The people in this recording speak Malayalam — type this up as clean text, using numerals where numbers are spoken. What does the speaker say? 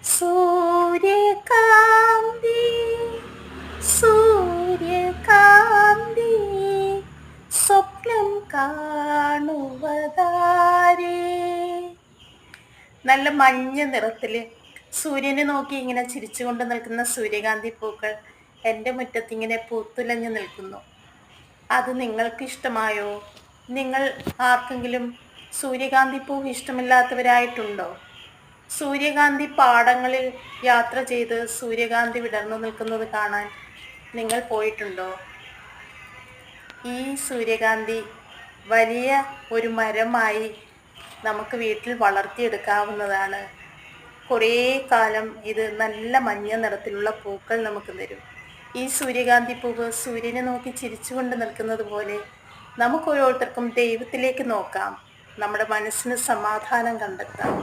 സൂര്യകാന്തി സൂര്യകാന്തി സ്വപ്നം കാണുവതാരേ. നല്ല മഞ്ഞ നിറത്തില് സൂര്യനെ നോക്കി ഇങ്ങനെ ചിരിച്ചുകൊണ്ട് നിൽക്കുന്ന സൂര്യകാന്തി പൂക്കൾ എൻ്റെ മുറ്റത്തിങ്ങനെ പൂത്തുലഞ്ഞു നിൽക്കുന്നു. അത് നിങ്ങൾക്ക് ഇഷ്ടമായോ? നിങ്ങൾ ആർക്കെങ്കിലും സൂര്യകാന്തി പൂവ് ഇഷ്ടമില്ലാത്തവരായിട്ടുണ്ടോ? സൂര്യകാന്തി പാടങ്ങളിൽ യാത്ര ചെയ്ത് സൂര്യകാന്തി വിടർന്നു നിൽക്കുന്നത് കാണാൻ നിങ്ങൾ പോയിട്ടുണ്ടോ? ഈ സൂര്യകാന്തി വലിയ ഒരു മരമായി നമുക്ക് വീട്ടിൽ വളർത്തിയെടുക്കാവുന്നതാണ്. കുറേ കാലം ഇത് നല്ല മഞ്ഞ നിറത്തിലുള്ള പൂക്കൾ നമുക്ക് തരും. ഈ സൂര്യകാന്തി പൂവ് സൂര്യനെ നോക്കി ചിരിച്ചുകൊണ്ട് നിൽക്കുന്നത് പോലെ നമുക്ക് ഓരോരുത്തർക്കും ദൈവത്തിലേക്ക് നോക്കാം, നമ്മുടെ മനസ്സിന് സമാധാനം കണ്ടെത്താം.